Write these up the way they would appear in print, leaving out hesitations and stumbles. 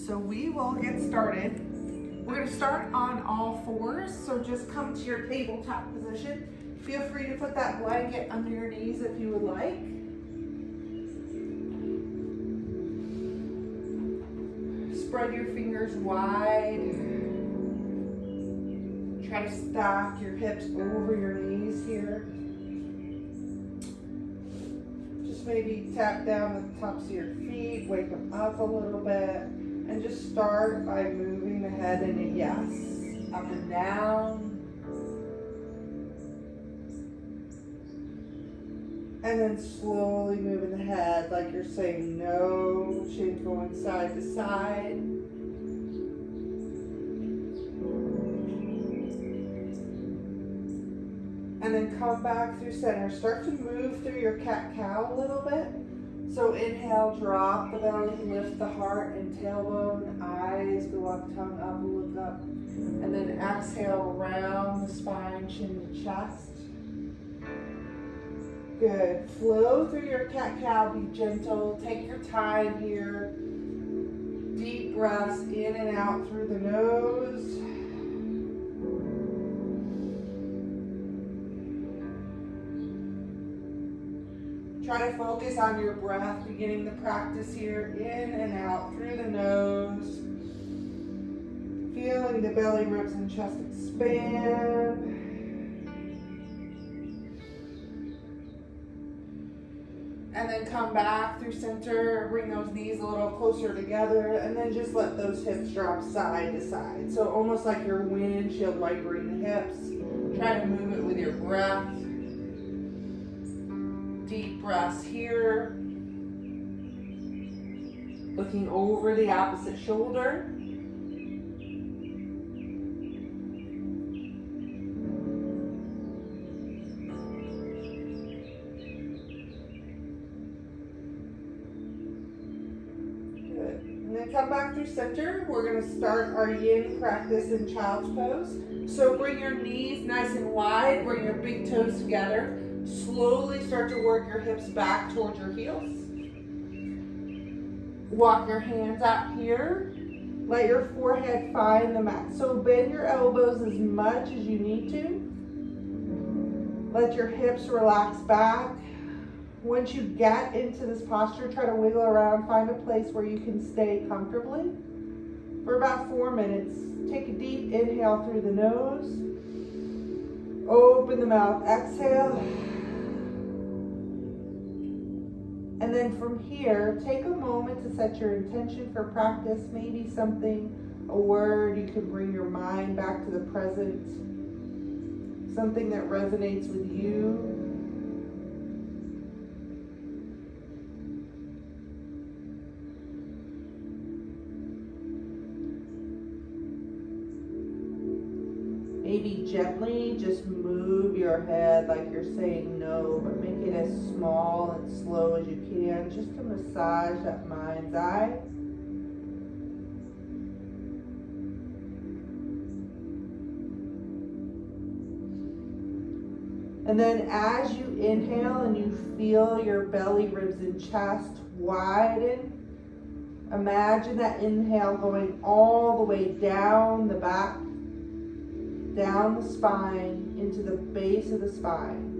So we will get started. We're going to start on all fours, so just come to your tabletop position. Feel free to put that blanket under your knees if you would like. Spread your fingers wide. Try to stack your hips over your knees here. Just maybe tap down the tops of your feet, wake them up a little bit, and just start by moving the head in a yes, up and down. And then slowly moving the head like you're saying no, chin going side to side. And then come back through center. Start to move through your cat-cow a little bit. So inhale, drop the belly, lift the heart and tailbone, eyes go up, tongue up, look up. And then exhale, round the spine, chin to chest. Good. Flow through your cat-cow, be gentle. Take your time here. Deep breaths in and out through the nose. Try to focus on your breath, beginning the practice here, in and out through the nose. Feeling the belly, ribs, and chest expand. And then come back through center, bring those knees a little closer together, and then just let those hips drop side to side. So almost like you're windshield wipering the hips. Try to move it with your breath. Deep breaths here. Looking over the opposite shoulder. Come back through center. We're going to start our yin practice in child's pose. So bring your knees nice and wide. Bring your big toes together. Slowly start to work your hips back towards your heels. Walk your hands out here. Let your forehead find the mat. So bend your elbows as much as you need to. Let your hips relax back. Once you get into this posture, try to wiggle around, find a place where you can stay comfortably for about 4 minutes. Take a deep inhale through the nose. Open the mouth, exhale. And then from here, take a moment to set your intention for practice, maybe something, a word, you can bring your mind back to the present, something that resonates with you. Maybe gently just move your head like you're saying no, but make it as small and slow as you can, just to massage that mind's eye. And then as you inhale and you feel your belly, ribs, and chest widen, imagine that inhale going all the way down the back, down the spine, into the base of the spine.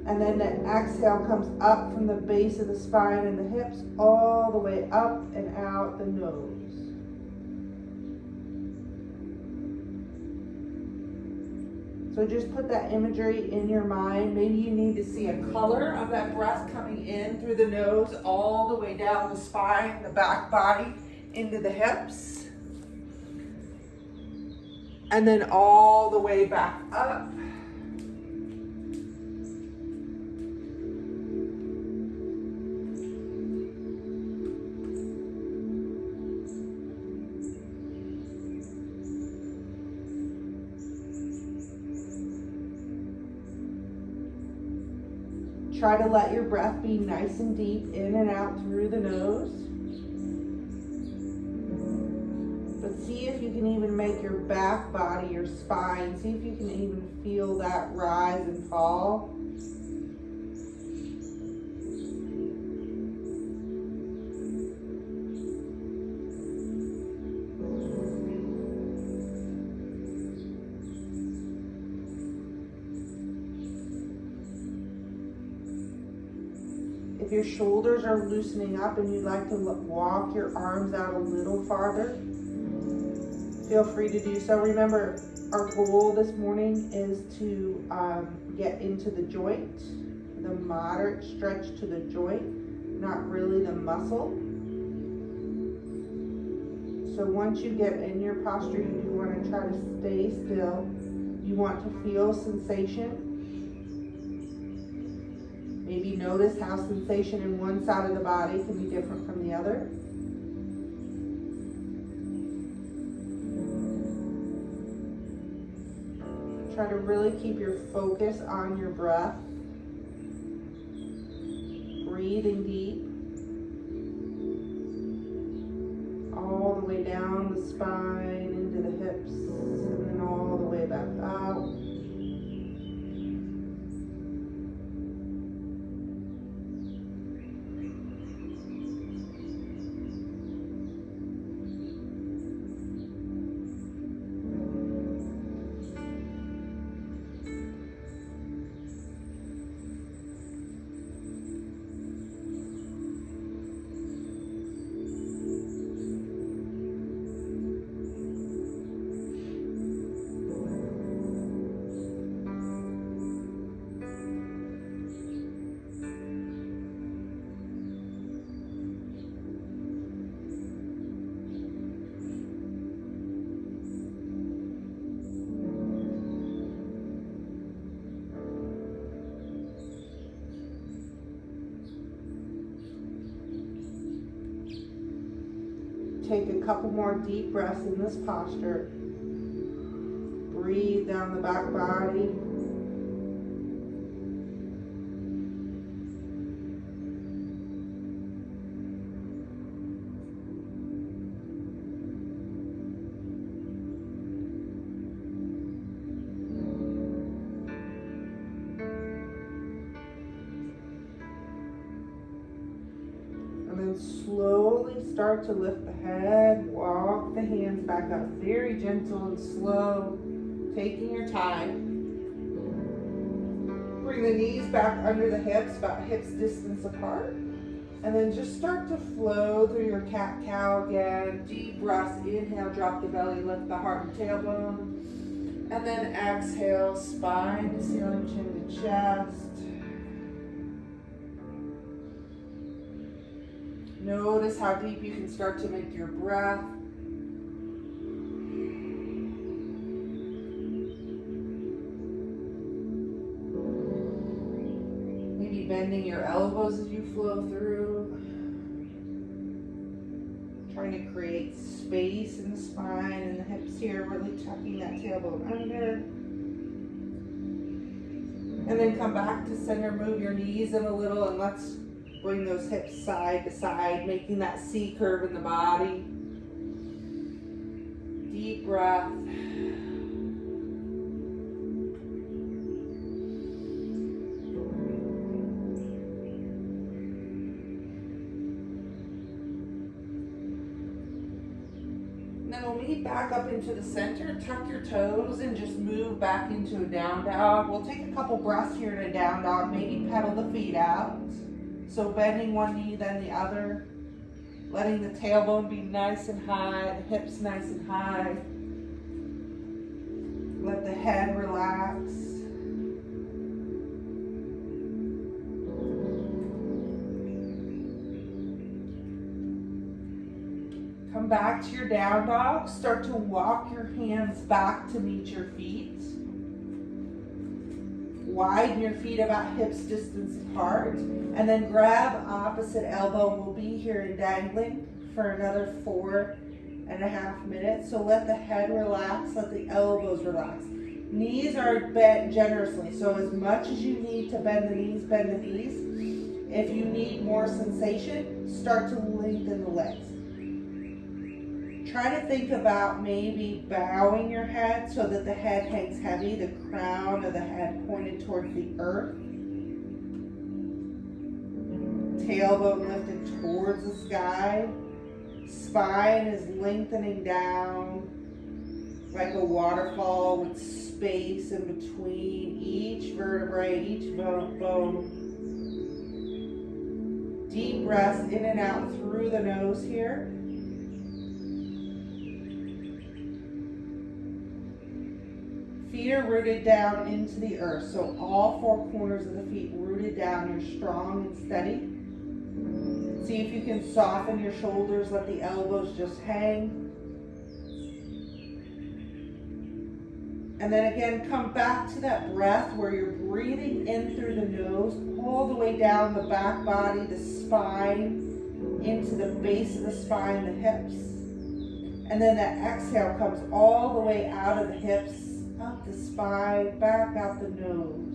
And then the exhale comes up from the base of the spine and the hips all the way up and out the nose. So just put that imagery in your mind. Maybe you need to see a color of that breath coming in through the nose all the way down the spine, the back body, into the hips. And then all the way back up. Try to let your breath be nice and deep in and out through the nose. But see if you can even make your back body, your spine, see if you can even feel that rise and fall. If your shoulders are loosening up and you'd like to walk your arms out a little farther, feel free to do so. Remember, our goal this morning is to get into the joint, the moderate stretch to the joint, not really the muscle. So once you get in your posture, you do want to try to stay still. You want to feel sensation. Maybe notice how sensation in one side of the body can be different from the other. Try to really keep your focus on your breath. Breathing deep. All the way down the spine, into the hips, and then all the way back out. Take a couple more deep breaths in this posture. Breathe down the back body. Slowly start to lift the head, walk the hands back up, very gentle and slow, taking your time. Bring the knees back under the hips, about hips distance apart. And then just start to flow through your cat-cow again. Deep breaths, inhale, drop the belly, lift the heart and tailbone. And then exhale, spine to ceiling, chin to chest. Notice how deep you can start to make your breath. Maybe bending your elbows as you flow through. Trying to create space in the spine and the hips here, really tucking that tailbone under. And then come back to center, move your knees in a little, and let's bring those hips side to side, making that C curve in the body. Deep breath. Then we'll meet back up into the center, tuck your toes and just move back into a down dog. We'll take a couple breaths here in a down dog, maybe pedal the feet out. So bending one knee, then the other, letting the tailbone be nice and high, the hips nice and high. Let the head relax. Come back to your down dog. Start to walk your hands back to meet your feet. Widen your feet about hips distance apart, and then grab opposite elbow. We'll be here in dangling for another 4.5 minutes. So let the head relax, let the elbows relax. Knees are bent generously, so as much as you need to bend the knees, bend the knees. If you need more sensation, start to lengthen the legs. Try to think about maybe bowing your head so that the head hangs heavy, the crown of the head pointed towards the earth. Tailbone lifted towards the sky. Spine is lengthening down like a waterfall with space in between each vertebrae, each bone. Deep breaths in and out through the nose here. Feet are rooted down into the earth, so all four corners of the feet rooted down. You're strong and steady. See if you can soften your shoulders, let the elbows just hang. And then again, come back to that breath where you're breathing in through the nose, all the way down the back body, the spine, into the base of the spine, the hips. And then that exhale comes all the way out of the hips, up the spine, back out the nose.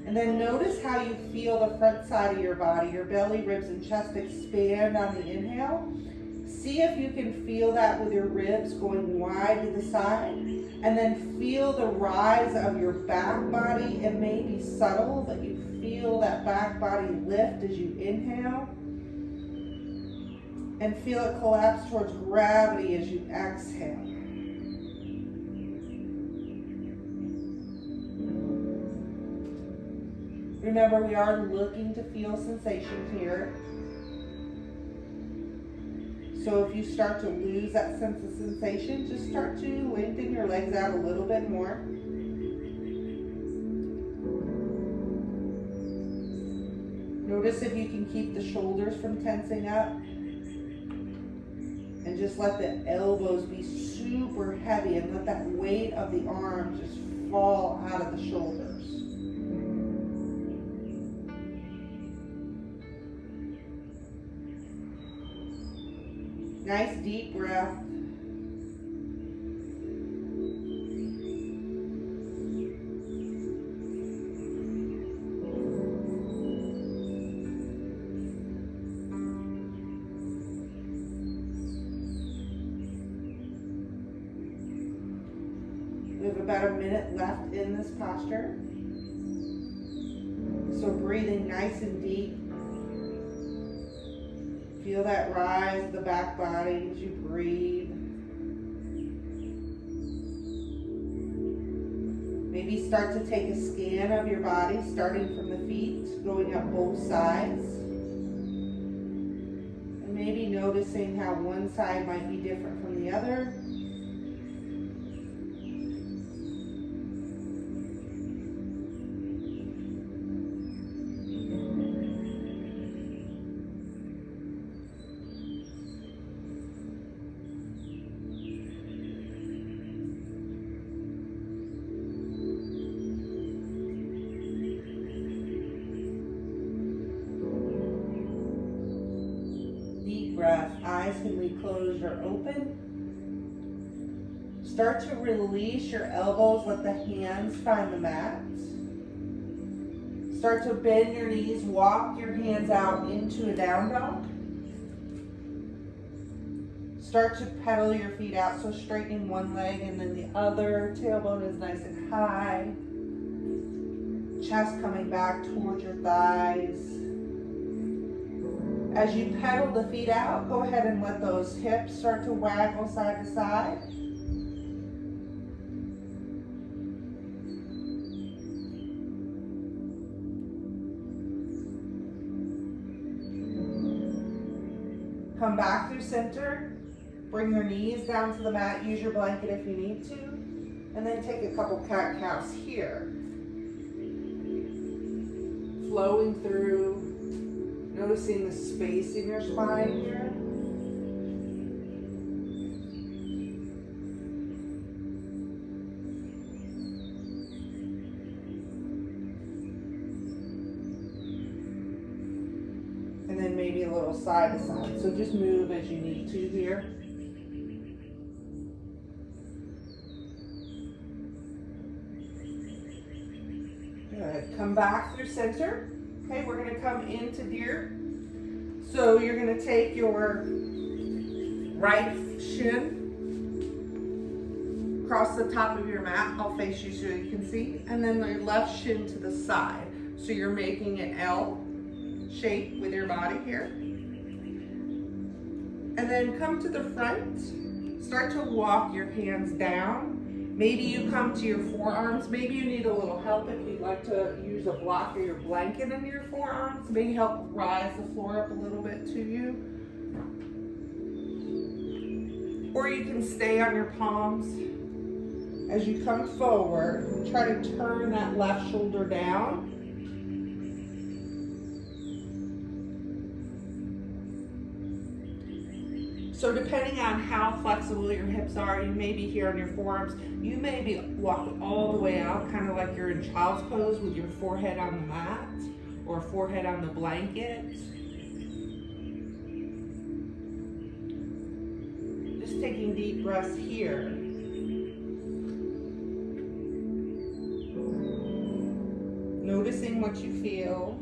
And then notice how you feel the front side of your body, your belly, ribs, and chest expand on the inhale. See if you can feel that with your ribs going wide to the side. And then feel the rise of your back body. It may be subtle, but you feel that back body lift as you inhale. And feel it collapse towards gravity as you exhale. Remember, we are looking to feel sensation here. So if you start to lose that sense of sensation, just start to lengthen your legs out a little bit more. Notice if you can keep the shoulders from tensing up. And just let the elbows be super heavy and let that weight of the arms just fall out of the shoulders. Nice deep breath. We have about a minute left in this posture. So breathing nice and deep. Feel that rise of the back body as you breathe. Maybe start to take a scan of your body, starting from the feet, going up both sides. And maybe noticing how one side might be different from the other. Breath. Eyes can be closed or open. Start to release your elbows. Let the hands find the mat. Start to bend your knees. Walk your hands out into a down dog. Start to pedal your feet out. So straightening one leg and then the other. Tailbone is nice and high. Chest coming back towards your thighs. As you pedal the feet out, go ahead and let those hips start to waggle side to side. Come back through center. Bring your knees down to the mat. Use your blanket if you need to. And then take a couple cat-cows here. Flowing through. Noticing the space in your spine here. And then maybe a little side to side. So just move as you need to here. Good. Come back through center. Okay, we're going to come into deer. So you're going to take your right shin across the top of your mat. I'll face you so you can see. And then your left shin to the side. So you're making an L shape with your body here. And then come to the front. Start to walk your hands down Maybe you come to your forearms. Maybe you need a little help if you'd like to use a block or your blanket in your forearms. Maybe help rise the floor up a little bit to you. Or you can stay on your palms. As you come forward, try to turn that left shoulder down. So depending on how flexible your hips are, you may be here on your forearms. You may be walked all the way out, kind of like you're in child's pose with your forehead on the mat or forehead on the blanket. Just taking deep breaths here. Noticing what you feel.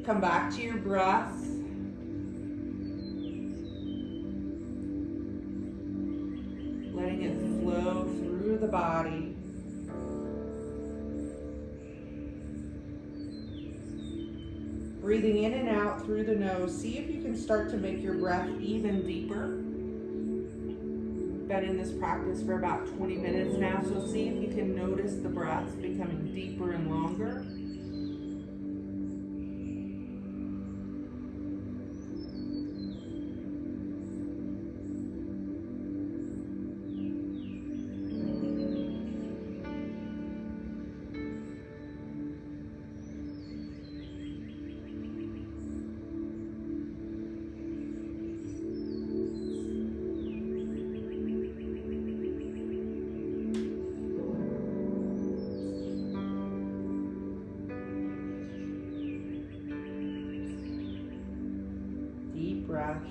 Come back to your breath. Letting it flow through the body. Breathing in and out through the nose. See if you can start to make your breath even deeper. Been in this practice for about 20 minutes now, so see if you can notice the breaths becoming deeper and longer. Breath.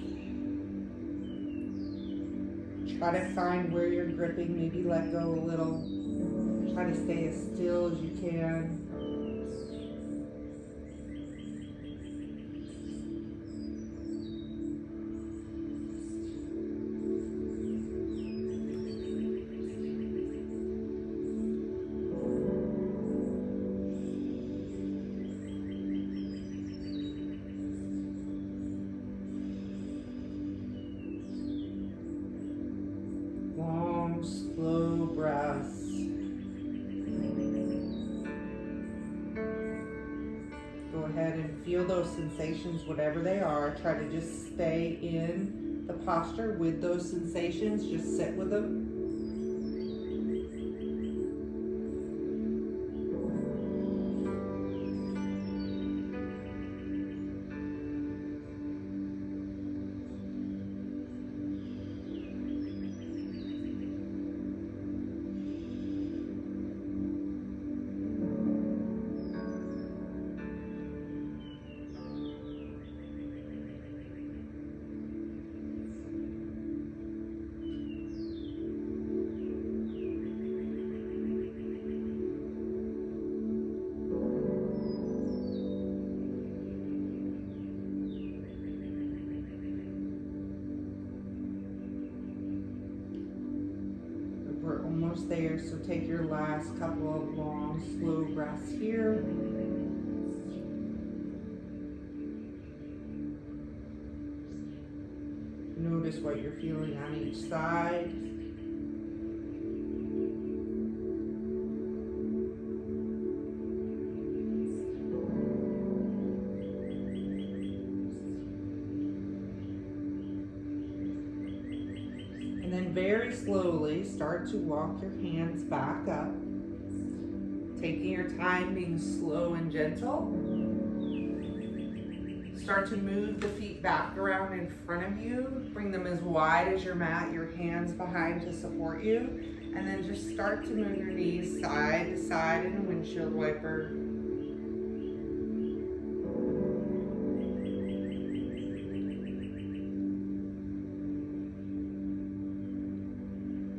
Try to find where you're gripping, maybe let go a little. Try to stay as still as you can. Slow breaths. Go ahead and feel those sensations, whatever they are. Try to just stay in the posture with those sensations. Just sit with them. We're almost there, so take your last couple of long, slow breaths here. Notice what you're feeling on each side. And then very slowly start to walk your hands back up. Taking your time, being slow and gentle. Start to move the feet back around in front of you. Bring them as wide as your mat, your hands behind to support you. And then just start to move your knees side to side in a windshield wiper.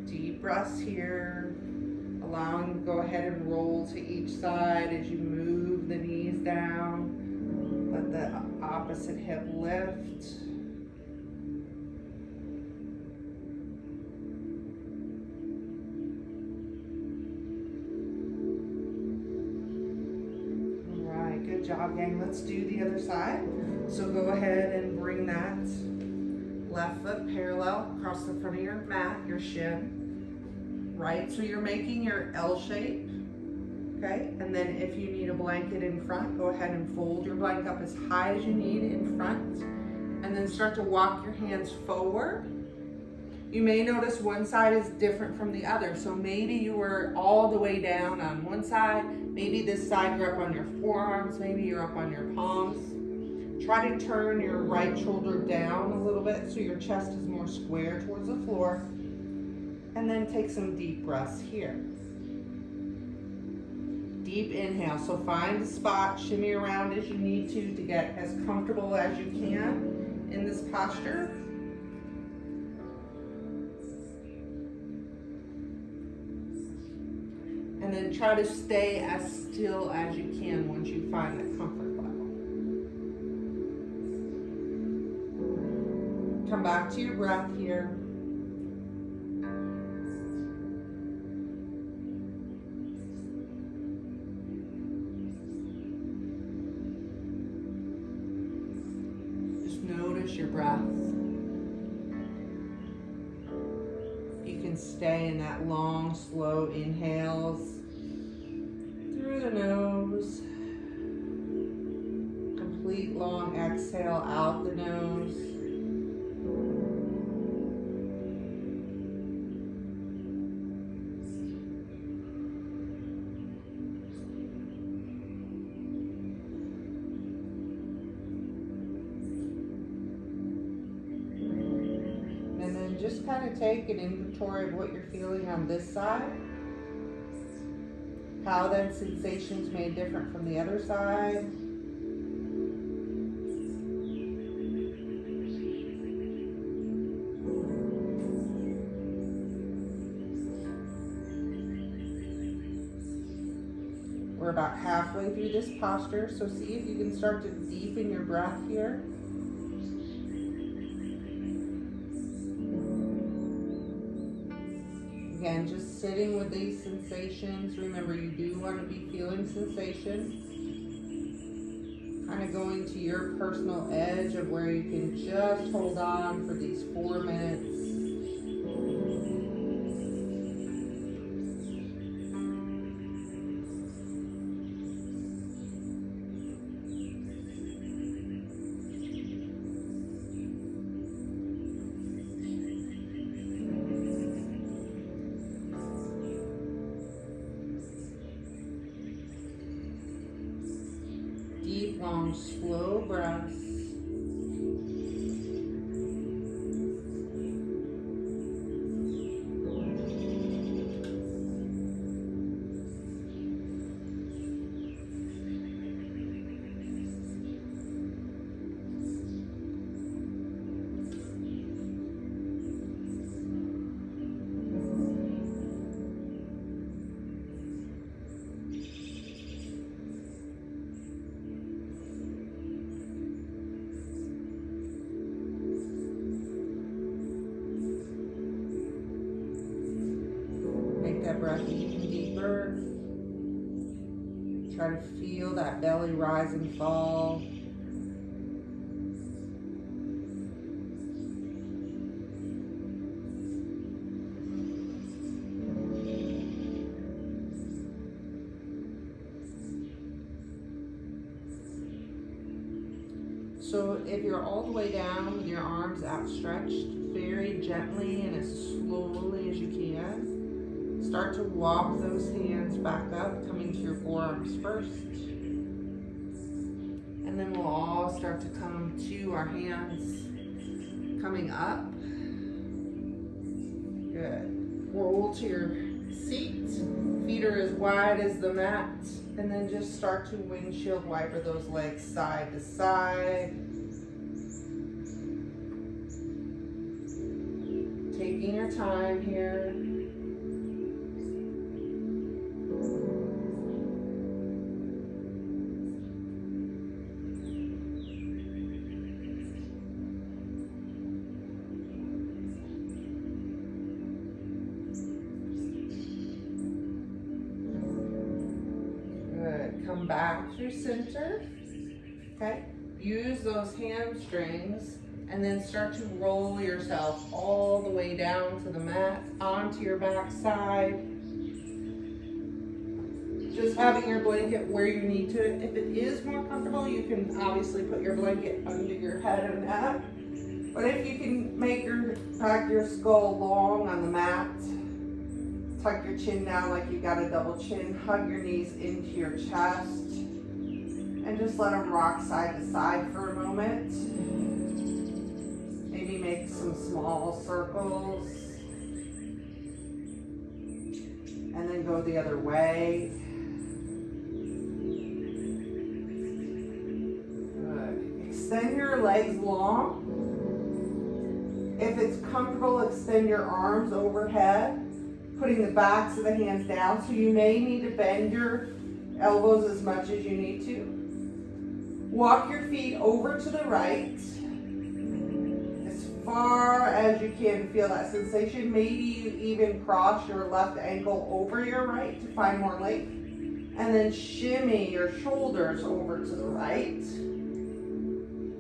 Deep breaths here. Allowing to go ahead and roll to each side as you move the knees down. Let the opposite hip lift. All right, good job, gang. Let's do the other side. So go ahead and bring that Left foot parallel across the front of your mat, your shin. Right, so you're making your L shape. Okay, and then if you need a blanket in front, go ahead and fold your blanket up as high as you need in front. And then start to walk your hands forward. You may notice one side is different from the other. So maybe you were all the way down on one side. Maybe this side you're up on your forearms. Maybe you're up on your palms. Try to turn your right shoulder down a little bit so your chest is more square towards the floor. And then take some deep breaths here. Deep inhale. So find a spot, shimmy around as you need to get as comfortable as you can in this posture. And then try to stay as still as you can once you find that comfort level. Come back to your breath here. Just notice your breath. Stay in that long, slow inhales through the nose. Complete long exhale out the nose. Just kind of take an inventory of what you're feeling on this side. How that sensation's made different from the other side. We're about halfway through this posture, so see if you can start to deepen your breath here. Again, just sitting with these sensations. Remember, you do want to be feeling sensation. Kind of going to your personal edge of where you can just hold on for these 4 minutes. Deep, long, slow breaths. That breath even deeper. Try to feel that belly rise and fall. So if you're all the way down with your arms outstretched, very gently and as slowly as you can, start to walk those hands back up, coming to your forearms first. And then we'll all start to come to our hands coming up. Good. Roll to your seat. Feet are as wide as the mat. And then just start to windshield wiper those legs side to side. Taking your time here. Come back through center, okay? Use those hamstrings And then start to roll yourself all the way down to the mat, onto your back side. Just having your blanket where you need to. If it is more comfortable, you can obviously put your blanket under your head and neck. But if you can make your skull long on the mat, tuck your chin down like you got a double chin, hug your knees into your chest, and just let them rock side to side for a moment. Maybe make some small circles. And then go the other way. Good. Extend your legs long. If it's comfortable, extend your arms overhead, putting the backs of the hands down. So you may need to bend your elbows as much as you need to. Walk your feet over to the right. As far as you can, feel that sensation. Maybe you even cross your left ankle over your right to find more length. And then shimmy your shoulders over to the right.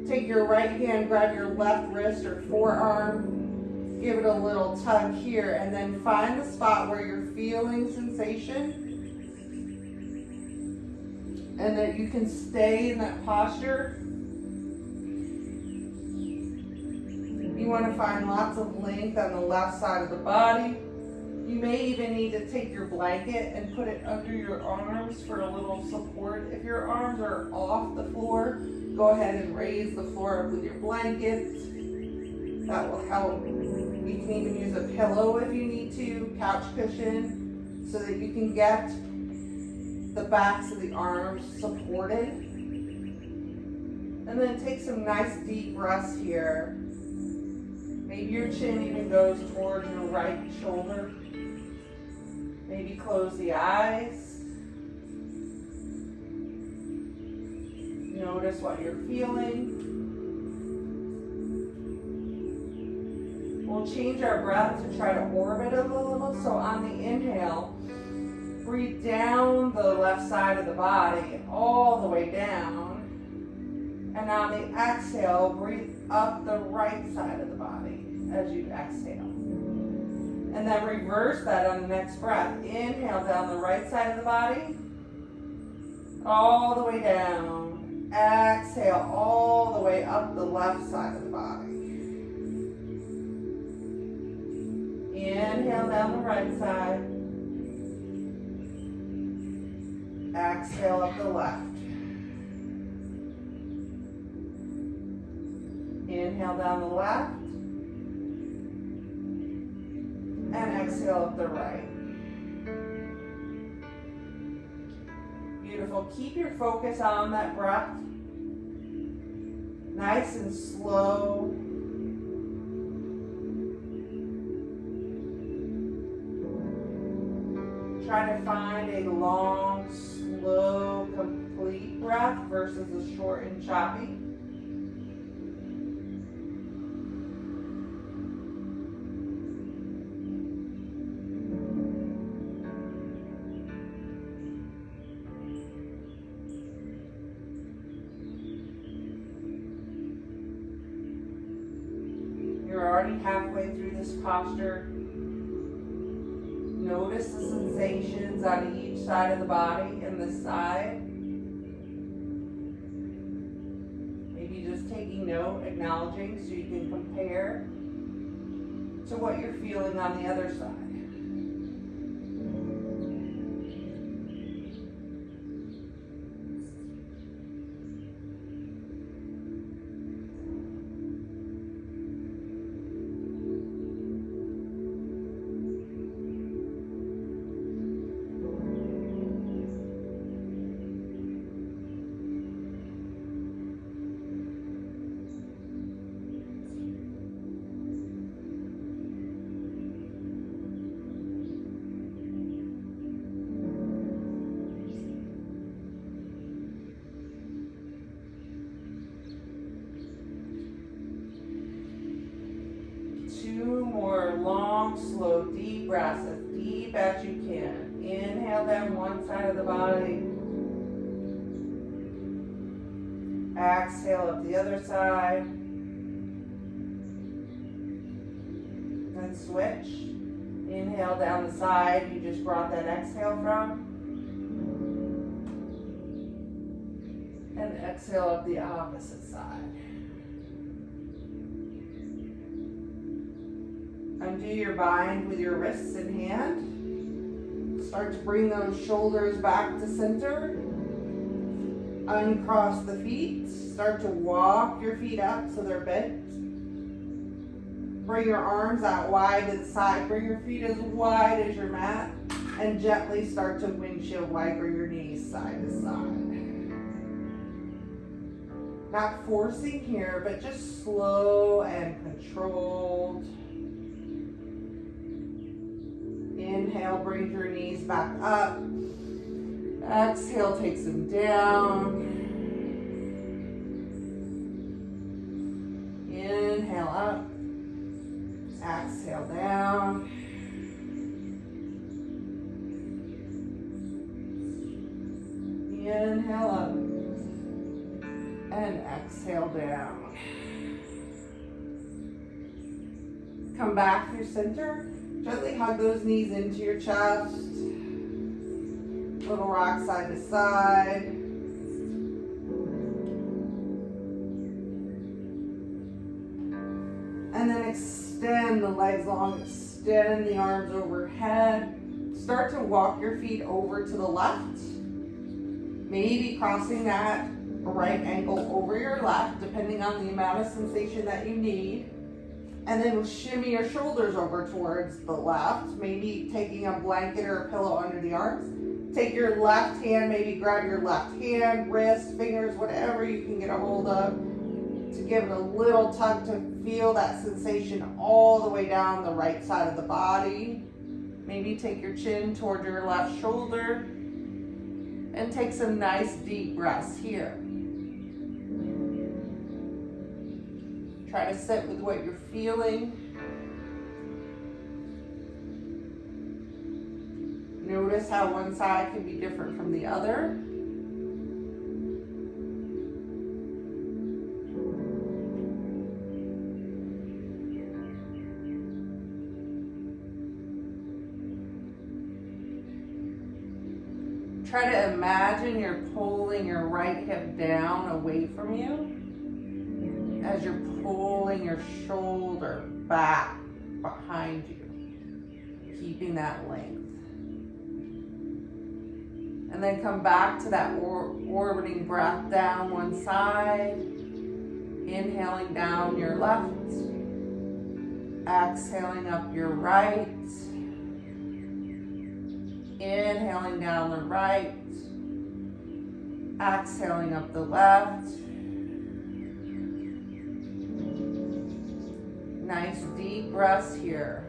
Take your right hand, grab your left wrist or forearm, give it a little tug here, and then find the spot where you're feeling sensation. And that you can stay in that posture. You want to find lots of length on the left side of the body. You may even need to take your blanket and put it under your arms for a little support. If your arms are off the floor, go ahead and raise the floor up with your blanket. That will help. You can even use a pillow if you need to, couch cushion, so that you can get the backs of the arms supported. And then take some nice deep breaths here. Maybe your chin even goes towards your right shoulder. Maybe close the eyes. Notice what you're feeling. We'll change our breath to try to orbit it a little. So on the inhale, breathe down the left side of the body all the way down. And on the exhale, breathe up the right side of the body as you exhale. And then reverse that on the next breath. Inhale down the right side of the body, all the way down. Exhale all the way up the left side of the body. Inhale down the right side. Exhale up the left. Inhale down the left. And exhale up the right. Beautiful. Keep your focus on that breath. Nice and slow. Try to find a long, slow, complete breath versus a short and choppy. You're already halfway through this posture. Notice the sensations on each side of the body and the side. Maybe just taking note, acknowledging so you can compare to what you're feeling on the other side. Two more long, slow, deep breaths, as deep as you can. Inhale down one side of the body. Exhale up the other side. then switch. Inhale down the side you just brought that exhale from. And exhale up the opposite side. Undo your bind with your wrists and hand. Start to bring those shoulders back to center. Uncross the feet. Start to walk your feet up so they're bent. Bring your arms out wide to the side. Bring your feet as wide as your mat. And gently start to windshield wiper your knees side to side. Not forcing here, but just slow and controlled. Inhale, bring your knees back up. Exhale, takes them down. Inhale up. Exhale down. Inhale up. And exhale down. Come back through center. Gently hug those knees into your chest. Little rock side to side. And then extend the legs long, extend the arms overhead. Start to walk your feet over to the left. Maybe crossing that right ankle over your left, depending on the amount of sensation that you need. And then shimmy your shoulders over towards the left, maybe taking a blanket or a pillow under the arms. Take your left hand, maybe grab your left hand, wrist, fingers, whatever you can get a hold of to give it a little tug to feel that sensation all the way down the right side of the body. Maybe take your chin toward your left shoulder and take some nice deep breaths here. Try to sit with what you're feeling. Notice how one side can be different from the other. Try to imagine you're pulling your right hip down away from you as you're pulling your shoulder back behind you, keeping that length. And then come back to that orbiting breath down one side, inhaling down your left, exhaling up your right, inhaling down the right, exhaling up the left. Nice deep breaths here.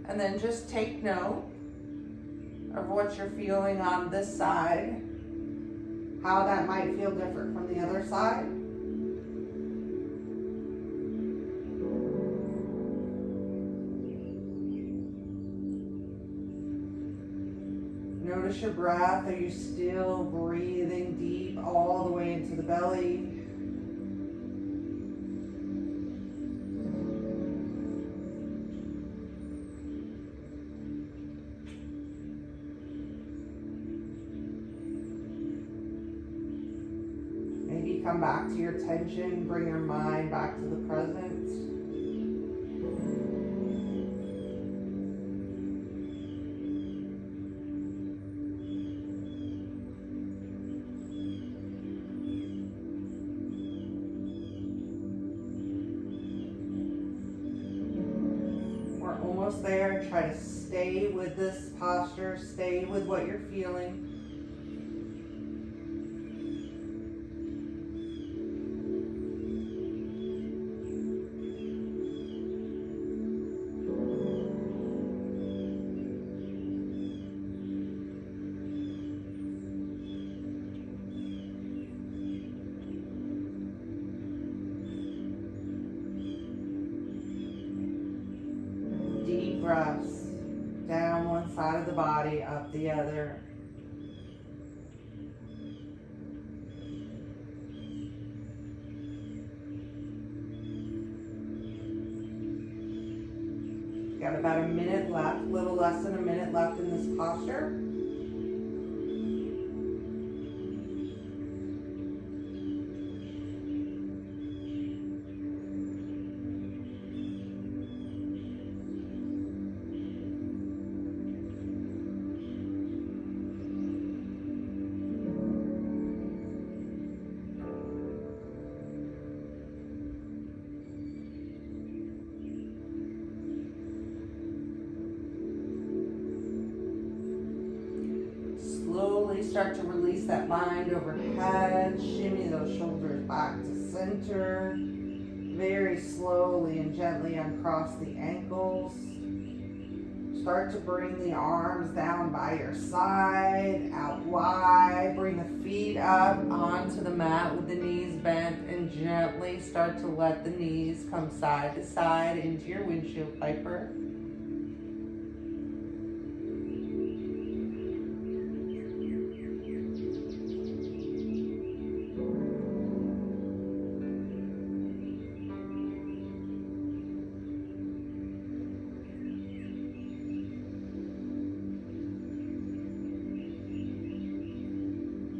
And then just take note of what you're feeling on this side, how that might feel different from the other side. Notice your breath. Are you still breathing deep all the way into the belly? Come back to your tension, bring your mind back to the present. We're almost there. Try to stay with this posture, stay with what you're feeling. up the other. Got about a minute left, a little less than a minute left in this posture. Slowly start to release that mind overhead. Shimmy those shoulders back to center. Very slowly and gently uncross the ankles. Start to bring the arms down by your side, out wide. Bring the feet up onto the mat with the knees bent, and gently start to let the knees come side to side into your windshield wiper.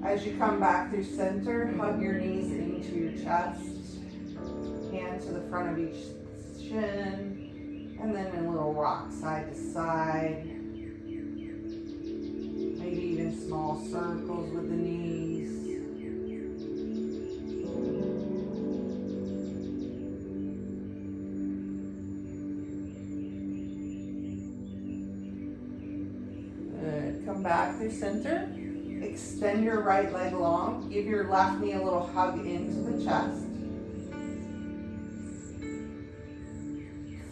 As you come back through center, hug your knees into your chest, hand to the front of each shin, and then a little rock side to side. Maybe even small circles with the knees. Good. Come back through center. Extend your right leg long. Give your left knee a little hug into the chest.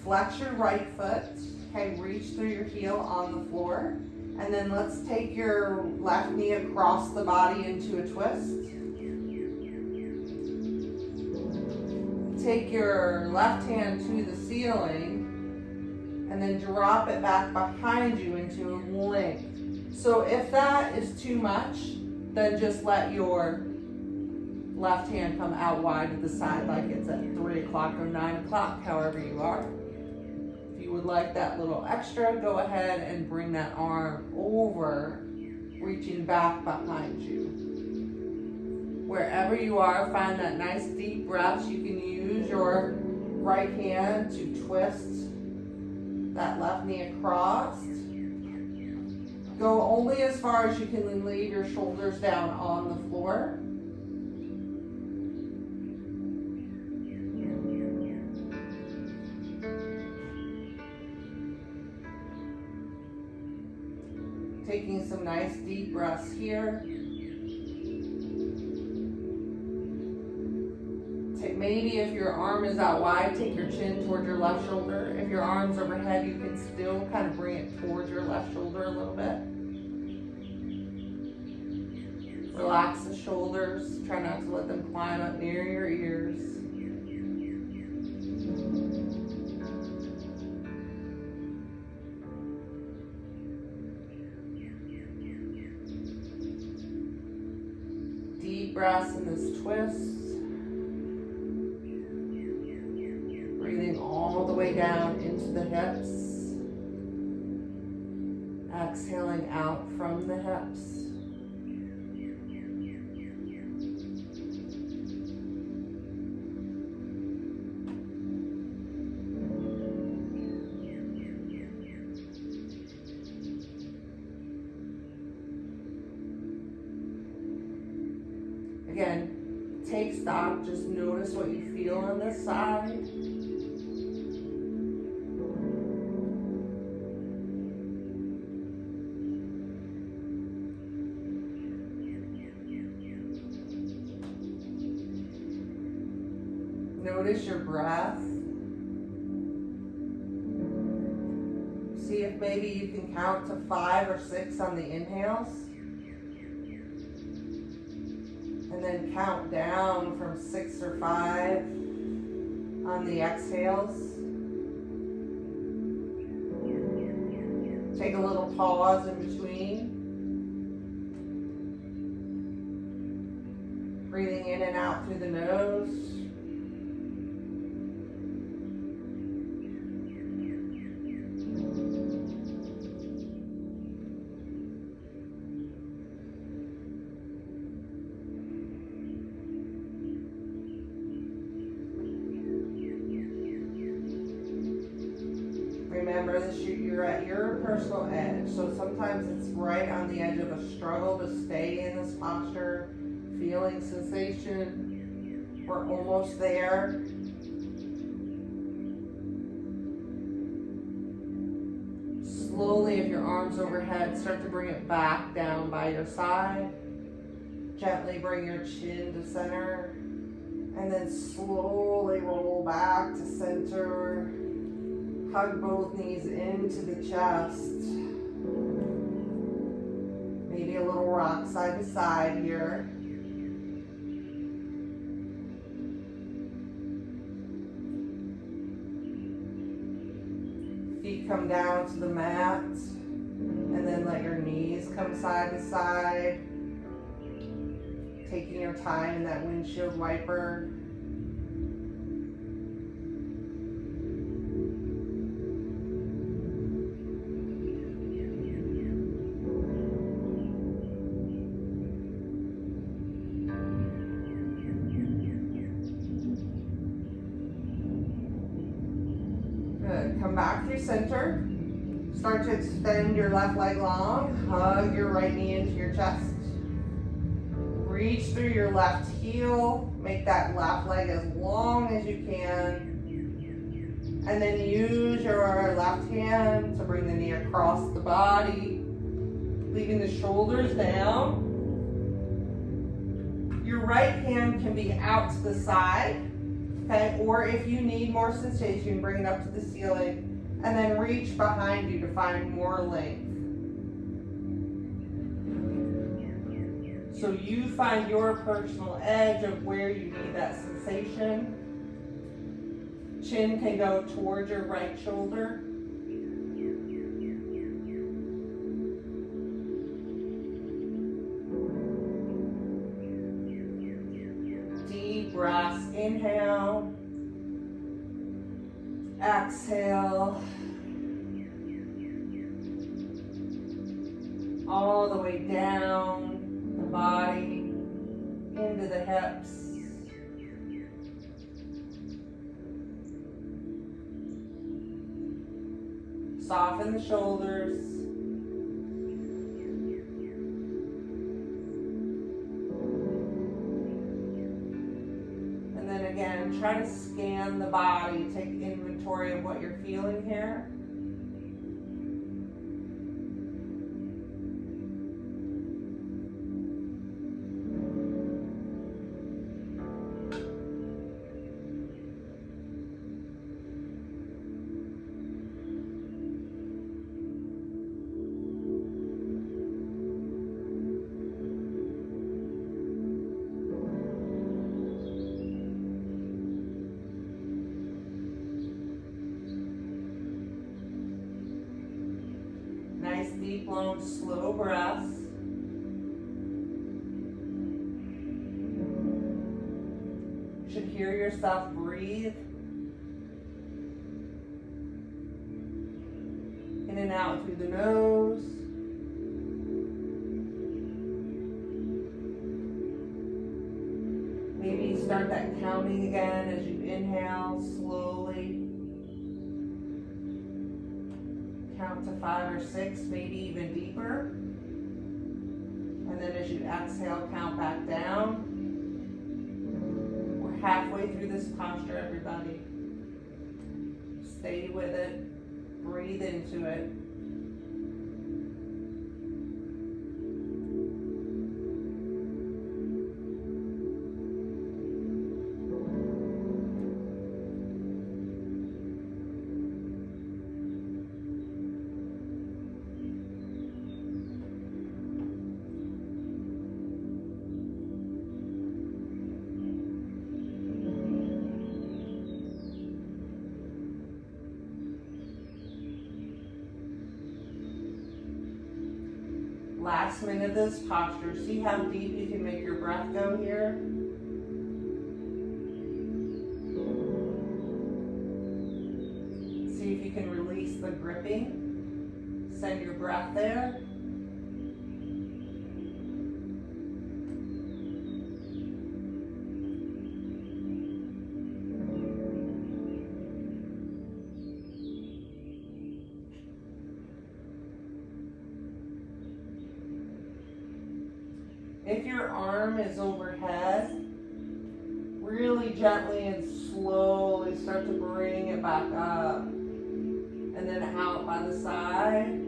Flex your right foot. Okay, reach through your heel on the floor. And then let's take your left knee across the body into a twist. Take your left hand to the ceiling and then drop it back behind you into a length. So if that is too much, then just let your left hand come out wide to the side like it's at 3 o'clock or 9 o'clock, however you are. If you would like that little extra, go ahead and bring that arm over, reaching back behind you. Wherever you are, find that nice deep breath. You can use your right hand to twist that left knee across. Go only as far as you can leave your shoulders down on the floor. Taking some nice deep breaths here. Maybe if your arm is out wide, take your chin towards your left shoulder. If your arm's overhead, you can still kind of bring it towards your left shoulder a little bit. Relax the shoulders. Try not to let them climb up near your ears. Deep breaths in this twist. All the way down into the hips. Exhaling out from the hips. Again, take stock, just notice what you feel on this side. Notice your breath. See if maybe you can count to 5 or 6 on the inhales. And then count down from 6 or 5 on the exhales. Take a little pause in between. Breathing in and out through the nose. Remember that you're at your personal edge, so sometimes it's right on the edge of a struggle to stay in this posture, feeling sensation. We're almost there. Slowly, if your arms overhead, start to bring it back down by your side. Gently bring your chin to center, and then slowly roll back to center. Hug both knees into the chest. Maybe a little rock side to side here. Feet come down to the mat, and then let your knees come side to side. Taking your time in that windshield wiper. Come back through center. Start to extend your left leg long. Hug your right knee into your chest. Reach through your left heel. Make that left leg as long as you can. And then use your left hand to bring the knee across the body, leaving the shoulders down. Your right hand can be out to the side. Okay, or if you need more sensation, bring it up to the ceiling and then reach behind you to find more length. So you find your personal edge of where you need that sensation. Chin can go towards your right shoulder. Deep breaths, inhale, exhale, all the way down the body, into the hips. Soften the shoulders. And then again, try to scan the body, take inventory of what you're feeling here. Nice, deep, long, slow breaths. You should hear yourself breathe in and out through the nose. Maybe start that counting again as you inhale slowly. Count to 5 or 6, maybe even deeper. And then as you exhale, count back down. We're halfway through this posture, everybody. Stay with it. Breathe into it. last minute of this posture. See how deep you can make your breath go here? See if you can release the gripping. Send your breath there. If your arm is overhead, really gently and slowly start to bring it back up. And then out by the side.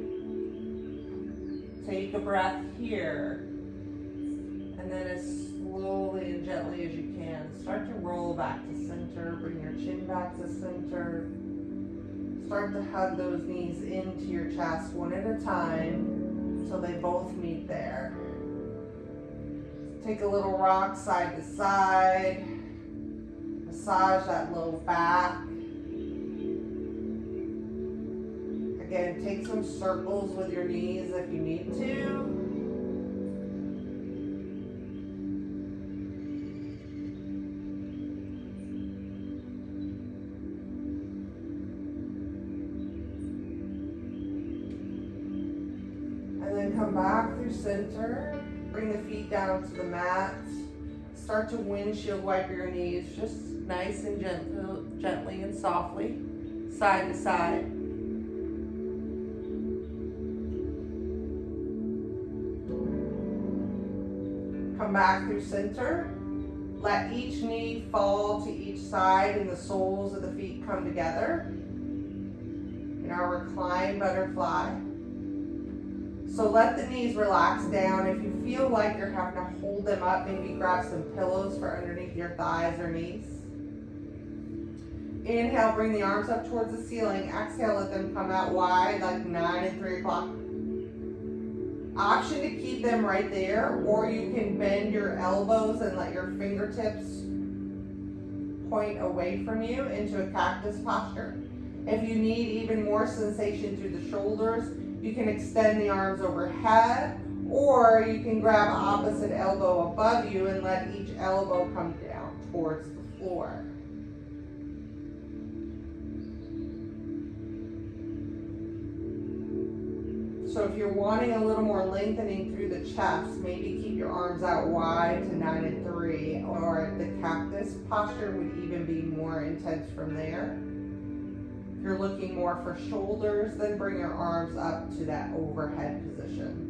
Take a breath here. And then as slowly and gently as you can, start to roll back to center. Bring your chin back to center. Start to hug those knees into your chest one at a time until they both meet there. Take a little rock side to side. Massage that low back. Again, take some circles with your knees if you need to. And then come back through center. Bring the feet down to the mat. Start to windshield wipe your knees just nice and gently and softly, side to side. Come back through center. Let each knee fall to each side and the soles of the feet come together in our Recline Butterfly. So let the knees relax down. If you feel like you're having to hold them up, maybe grab some pillows for underneath your thighs or knees. Inhale, bring the arms up towards the ceiling. Exhale, let them come out wide like 9 and 3 o'clock. Option to keep them right there, or you can bend your elbows and let your fingertips point away from you into a cactus posture. If you need even more sensation through the shoulders, you can extend the arms overhead, or you can grab opposite elbow above you and let each elbow come down towards the floor. So if you're wanting a little more lengthening through the chest, maybe keep your arms out wide to 9 and 3, or the cactus posture would even be more intense from there. If you're looking more for shoulders, then bring your arms up to that overhead position.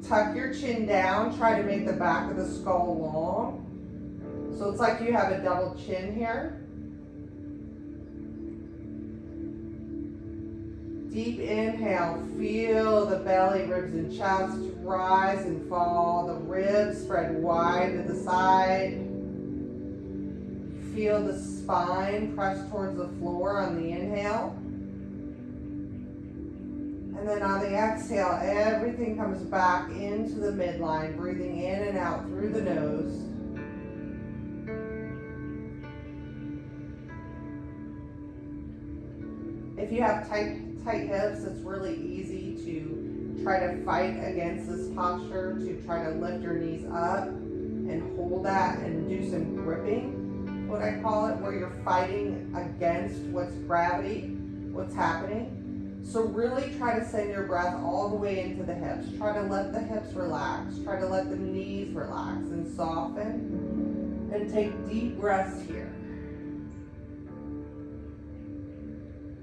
Tuck your chin down, try to make the back of the skull long. So it's like you have a double chin here. Deep inhale, feel the belly, ribs, and chest rise and fall. The ribs spread wide to the side. Feel the spine press towards the floor on the inhale. And then on the exhale, everything comes back into the midline, breathing in and out through the nose. If you have tight hips, it's really easy to try to fight against this posture, to try to lift your knees up and hold that and do some gripping, what I call it, where you're fighting against what's gravity, what's happening. So really try to send your breath all the way into the hips. Try to let the hips relax. Try to let the knees relax and soften. And take deep breaths here.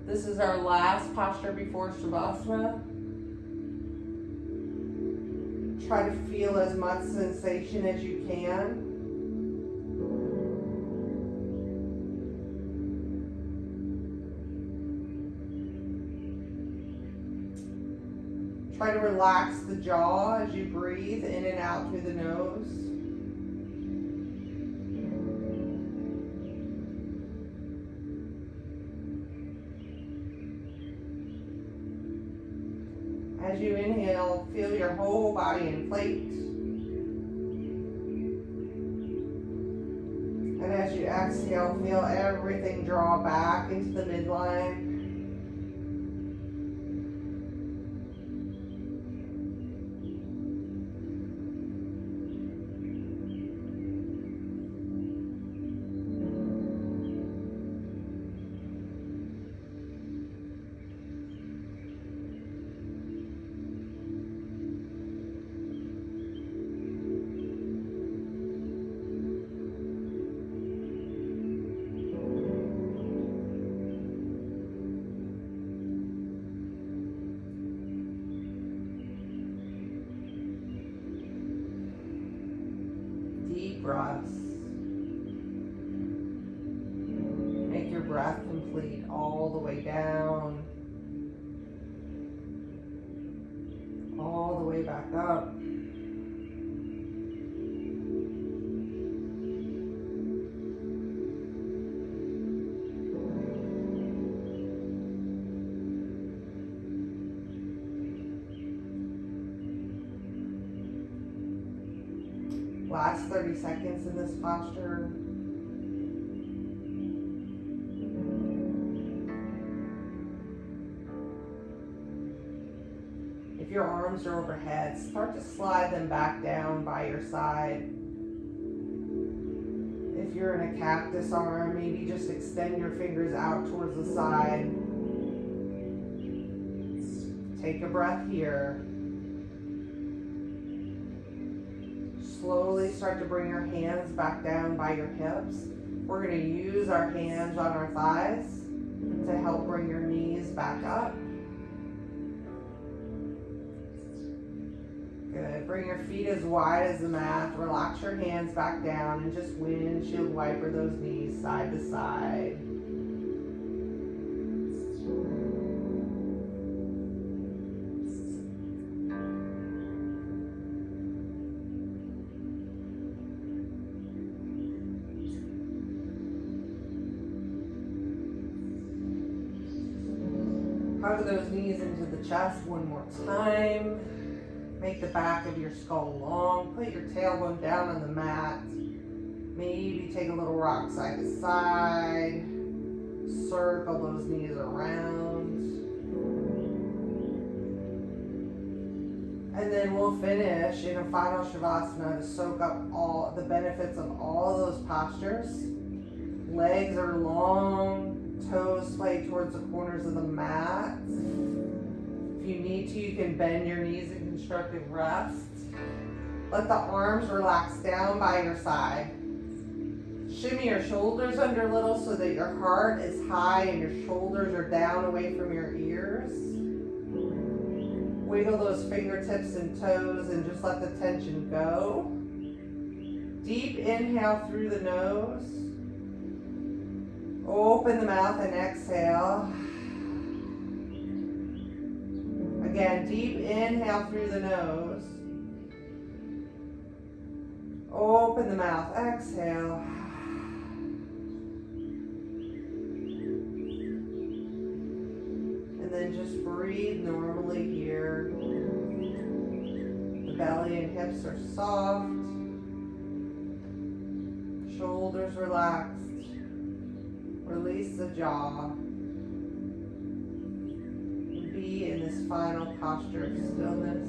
This is our last posture before Shavasana. Try to feel as much sensation as you can. Try to relax the jaw as you breathe in and out through the nose. As you inhale, feel your whole body inflate. And as you exhale, feel everything draw back into the midline. breaths. Make your breath complete all the way down, all the way back up. Last 30 seconds in this posture. If your arms are overhead, start to slide them back down by your side. If you're in a cactus arm, maybe just extend your fingers out towards the side. Take a breath here. Slowly start to bring your hands back down by your hips. We're going to use our hands on our thighs to help bring your knees back up. Good. Bring your feet as wide as the mat. Relax your hands back down and just windshield wiper those knees side to side. Hug those knees into the chest one more time. Make the back of your skull long. Put your tailbone down on the mat. Maybe take a little rock side to side. Circle those knees around. And then we'll finish in a final Shavasana to soak up all the benefits of all those postures. Legs are long. Toes sway towards the corners of the mat. If you need to, you can bend your knees in constructive rest. Let the arms relax down by your side. Shimmy your shoulders under a little so that your heart is high and your shoulders are down away from your ears. Wiggle those fingertips and toes and just let the tension go. Deep inhale through the nose. Open the mouth and exhale. Again, deep inhale through the nose. Open the mouth, exhale. And then just breathe normally here. The belly and hips are soft. Shoulders relaxed. Release the jaw. Be in this final posture of stillness.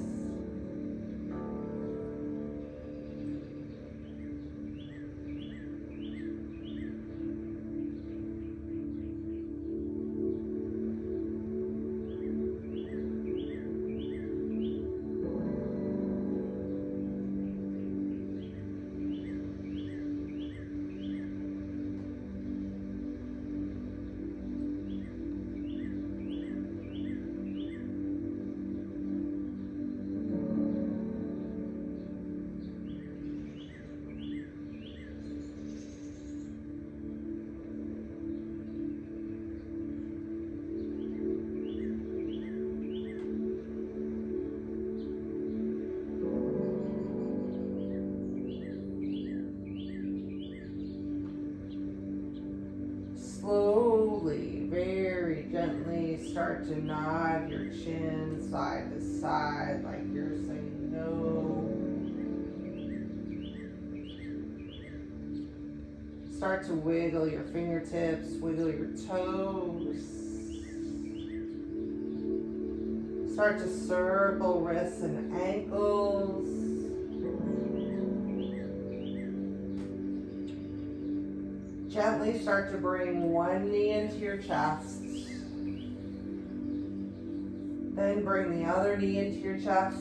Slowly, very gently start to nod your chin side to side like you're saying no. Start to wiggle your fingertips, wiggle your toes. Start to circle wrists and ankles. Gently start to bring one knee into your chest. Then bring the other knee into your chest.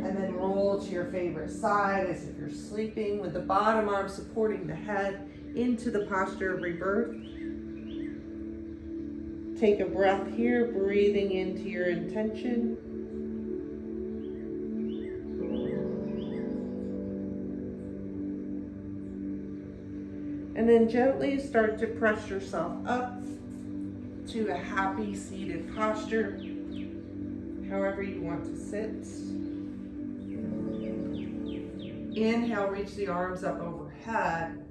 And then roll to your favorite side as if you're sleeping with the bottom arm supporting the head into the posture of rebirth. Take a breath here, breathing into your intention. then gently start to press yourself up to a happy seated posture, however you want to sit. Inhale, reach the arms up overhead.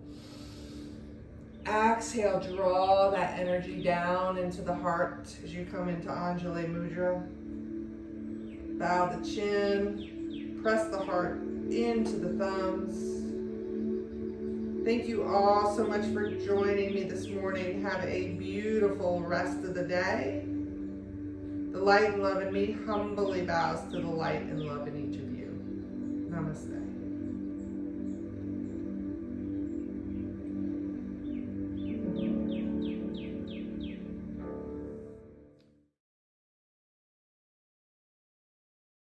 Exhale, draw that energy down into the heart as you come into Anjali Mudra. Bow the chin, press the heart into the thumbs. Thank you all so much for joining me this morning. Have a beautiful rest of the day. The light and love in me humbly bows to the light and love in each of you. Namaste.